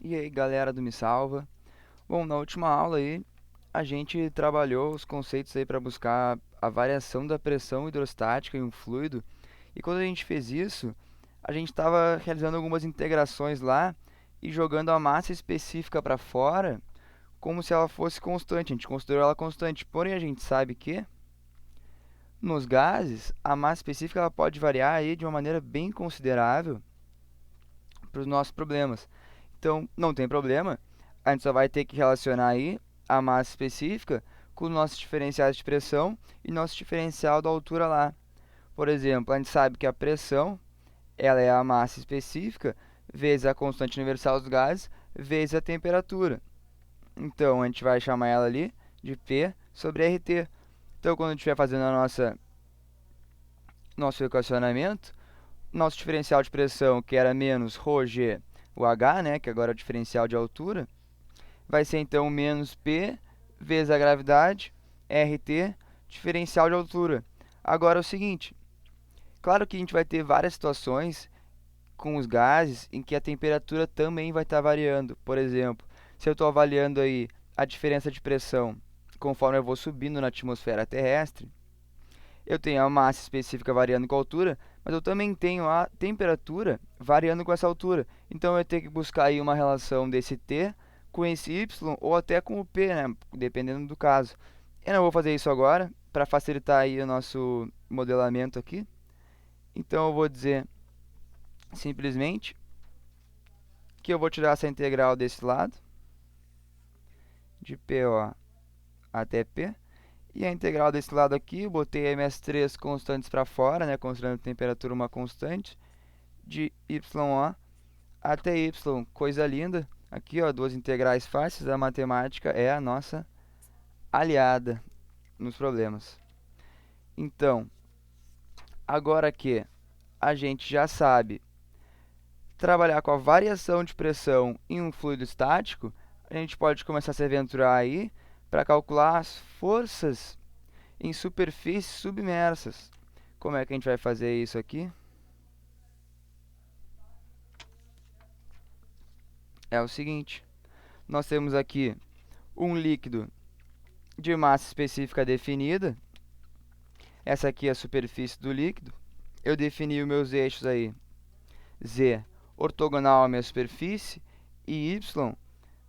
E aí, galera do Me Salva? Bom, na última aula aí, a gente trabalhou os conceitos aí para buscar a variação da pressão hidrostática em um fluido. E quando a gente fez isso, a gente estava realizando algumas integrações lá e jogando a massa específica para fora, como se ela fosse constante. A gente considerou ela constante. Porém, a gente sabe que nos gases, a massa específica ela pode variar aí de uma maneira bem considerável para os nossos problemas. Então, não tem problema. A gente só vai ter que relacionar aí a massa específica com nossos diferenciais de pressão e nosso diferencial da altura lá. Por exemplo, a gente sabe que a pressão ela é a massa específica vezes a constante universal dos gases vezes a temperatura. Então, a gente vai chamar ela ali de P sobre RT. Então, quando a gente estiver fazendo nosso equacionamento, nosso diferencial de pressão, que era menos ρg, o H, né, que agora é o diferencial de altura, vai ser então menos P vezes a gravidade, RT, diferencial de altura. Agora é o seguinte, claro que a gente vai ter várias situações com os gases em que a temperatura também vai estar variando. Por exemplo, se eu estou avaliando aí a diferença de pressão conforme eu vou subindo na atmosfera terrestre, eu tenho a massa específica variando com a altura, mas eu também tenho a temperatura variando com essa altura. Então eu tenho que buscar aí uma relação desse T com esse Y ou até com o P, né? Dependendo do caso. Eu não vou fazer isso agora para facilitar aí o nosso modelamento aqui. Então eu vou dizer simplesmente que eu vou tirar essa integral desse lado, de PO até P. E a integral desse lado aqui, eu botei as minhas três constantes para fora, né, considerando a temperatura uma constante, de y até y. Coisa linda. Aqui, ó, duas integrais fáceis. A matemática é a nossa aliada nos problemas. Então, agora que a gente já sabe trabalhar com a variação de pressão em um fluido estático, a gente pode começar a se aventurar aí para calcular as forças em superfícies submersas. Como é que a gente vai fazer isso aqui? É o seguinte, nós temos aqui um líquido de massa específica definida. Essa aqui é a superfície do líquido. Eu defini os meus eixos aí, Z ortogonal à minha superfície e Y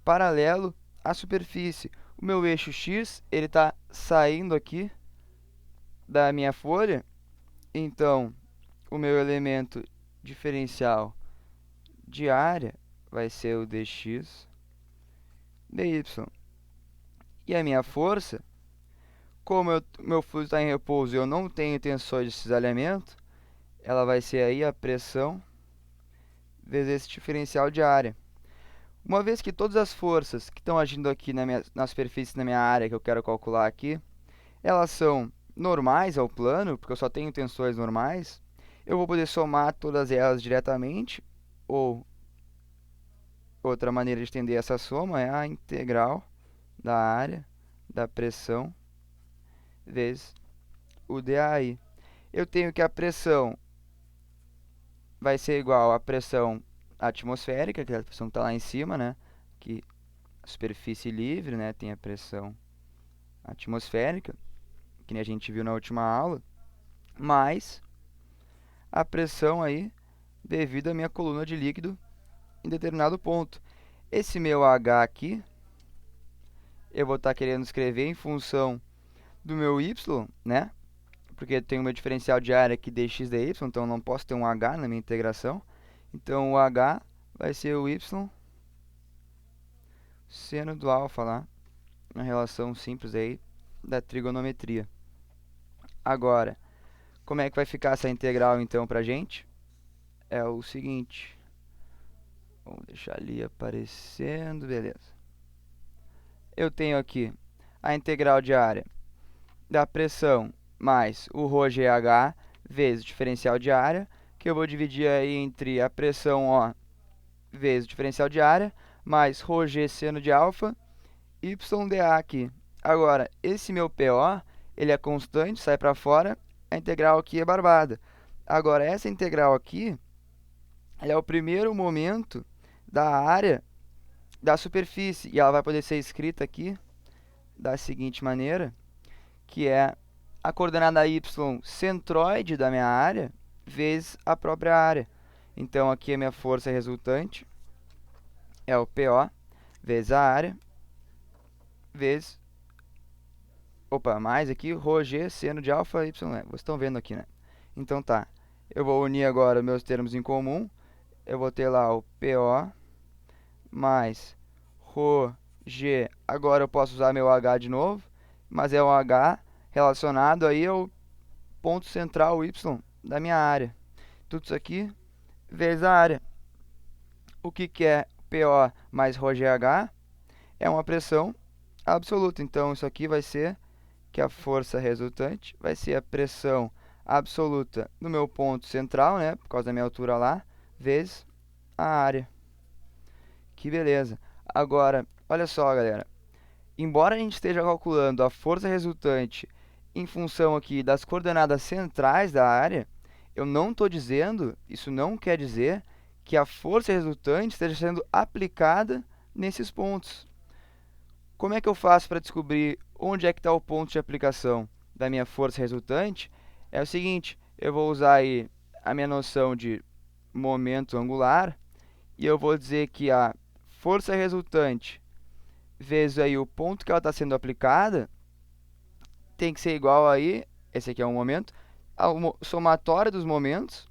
paralelo à superfície. O meu eixo X ele está saindo aqui da minha folha, então o meu elemento diferencial de área vai ser o dx dy. E a minha força, como meu fluido está em repouso e eu não tenho tensões de cisalhamento, ela vai ser aí a pressão vezes esse diferencial de área. Uma vez que todas as forças que estão agindo aqui na superfície da minha área, que eu quero calcular aqui, elas são normais ao plano, porque eu só tenho tensões normais, eu vou poder somar todas elas diretamente, ou outra maneira de entender essa soma é a integral da área da pressão vezes o dAI. Eu tenho que a pressão vai ser igual à pressão atmosférica, que a pressão está lá em cima, né? Que a superfície livre, né? Tem a pressão atmosférica, que nem a gente viu na última aula, mais a pressão aí devido à minha coluna de líquido em determinado ponto. Esse meu H aqui, eu vou estar querendo escrever em função do meu Y, né? Porque tem o meu diferencial de área aqui dx dy, então não posso ter um H na minha integração. Então o H vai ser o Y seno do alfa lá, uma relação simples aí da trigonometria. Agora, como é que vai ficar essa integral então pra gente? É o seguinte, vamos deixar ali aparecendo, beleza. Eu tenho aqui a integral de área da pressão mais o ρgh vezes o diferencial de área, que eu vou dividir aí entre a pressão O vezes o diferencial de área, mais ρg seno de alfa, YdA aqui. Agora, esse meu PO, ele é constante, sai para fora, a integral aqui é barbada. Agora, essa integral aqui, ela é o primeiro momento da área da superfície, e ela vai poder ser escrita aqui da seguinte maneira, que é a coordenada y centroide da minha área vezes a própria área. Então, aqui a minha força resultante é o PO vezes a área, vezes, mais aqui, ρg seno de alfa y. Vocês estão vendo aqui, né? Então tá, eu vou unir agora meus termos em comum. Eu vou ter lá o PO mais ρg. Agora eu posso usar meu H de novo, mas é um H relacionado aí ao ponto central y da minha área. Tudo isso aqui vezes a área. O que é PO mais ρgh? É uma pressão absoluta. Então, isso aqui vai ser que a força resultante vai ser a pressão absoluta no meu ponto central, né, por causa da minha altura lá, vezes a área. Que beleza. Agora, olha só, galera. Embora a gente esteja calculando a força resultante em função aqui das coordenadas centrais da área, eu não estou dizendo, isso não quer dizer que a força resultante esteja sendo aplicada nesses pontos. Como é que eu faço para descobrir onde é que está o ponto de aplicação da minha força resultante? É o seguinte, eu vou usar aí a minha noção de momento angular e eu vou dizer que a força resultante vezes aí o ponto que ela está sendo aplicada tem que ser igual aí, esse aqui é um momento, ao somatório dos momentos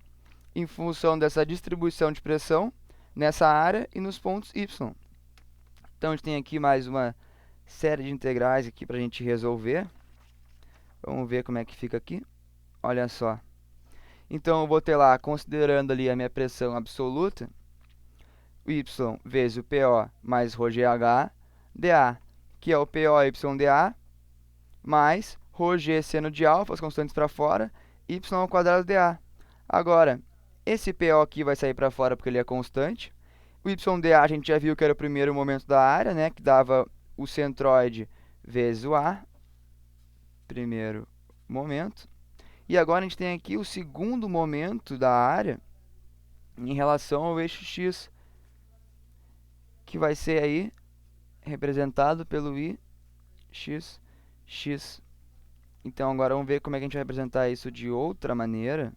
em função dessa distribuição de pressão nessa área e nos pontos y. Então, a gente tem aqui mais uma série de integrais aqui para a gente resolver. Vamos ver como é que fica aqui. Olha só. Então, eu vou ter lá, considerando ali a minha pressão absoluta, y vezes o PO mais ρgh dA, que é o PO y dA, mais ρg seno de alfa, as constantes para fora, y ao quadrado dA. Agora, esse PO aqui vai sair para fora porque ele é constante. O YdA a gente já viu que era o primeiro momento da área, né, que dava o centroide vezes o A, primeiro momento. E agora a gente tem aqui o segundo momento da área em relação ao eixo x, que vai ser aí representado pelo ix, x. Então agora vamos ver como é que a gente vai representar isso de outra maneira.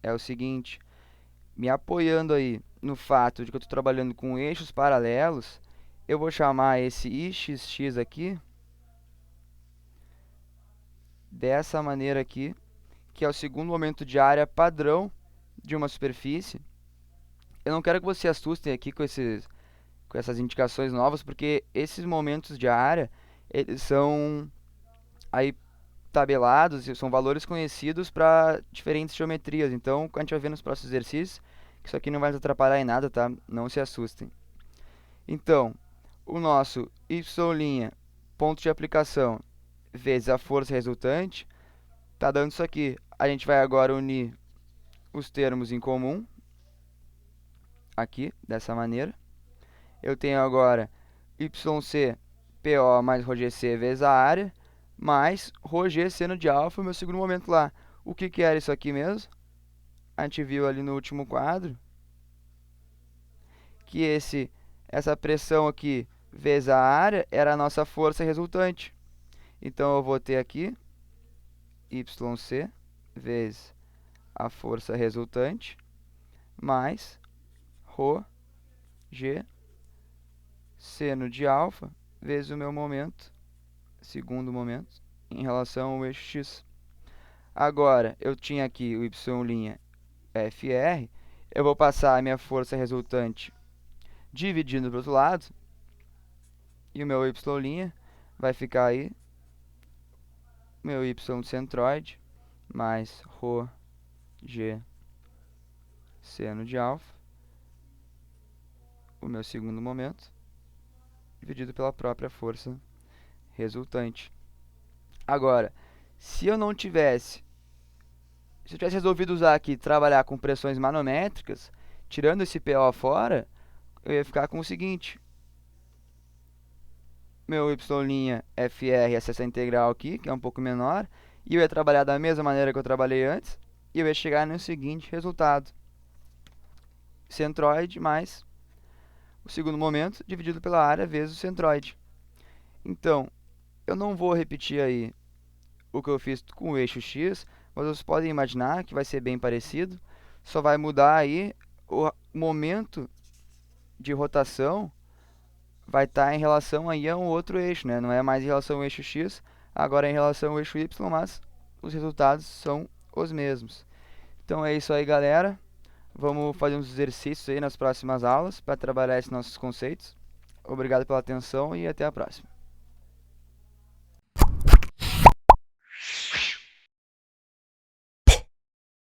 É o seguinte, me apoiando aí no fato de que eu estou trabalhando com eixos paralelos, eu vou chamar esse ixx aqui dessa maneira aqui, que é o segundo momento de área padrão de uma superfície. Eu não quero que vocês se assustem aqui com essas indicações novas, porque esses momentos de área, eles são aí tabelados, são valores conhecidos para diferentes geometrias. Então, a gente vai ver nos próximos exercícios, que isso aqui não vai nos atrapalhar em nada, tá? Não se assustem. Então, o nosso y', ponto de aplicação, vezes a força resultante, está dando isso aqui. A gente vai agora unir os termos em comum, aqui, dessa maneira. Eu tenho agora yc PO mais ρgc vezes a área, mais ρg seno de alfa, meu segundo momento lá. O que era isso aqui mesmo? A gente viu ali no último quadro que essa pressão aqui vezes a área era a nossa força resultante. Então, eu vou ter aqui yc vezes a força resultante mais ρg seno de alfa vezes o meu momento, segundo momento, em relação ao eixo x. Agora, eu tinha aqui o y' FR, eu vou passar a minha força resultante dividindo para o outro lado, e o meu y' vai ficar aí, meu y centroide, mais ρg seno de alfa, o meu segundo momento, dividido pela própria força resultante. Agora, se eu tivesse resolvido usar aqui, trabalhar com pressões manométricas, tirando esse PO fora, eu ia ficar com o seguinte. Meu y' FR, essa integral aqui, que é um pouco menor, e eu ia trabalhar da mesma maneira que eu trabalhei antes, e eu ia chegar no seguinte resultado. Centroide mais o segundo momento dividido pela área vezes o centroide. Então, eu não vou repetir aí o que eu fiz com o eixo X, mas vocês podem imaginar que vai ser bem parecido, só vai mudar aí o momento de rotação vai estar em relação aí a um outro eixo, né? Não é mais em relação ao eixo X, agora é em relação ao eixo Y, mas os resultados são os mesmos. Então é isso aí, galera. Vamos fazer uns exercícios aí nas próximas aulas para trabalhar esses nossos conceitos. Obrigado pela atenção e até a próxima.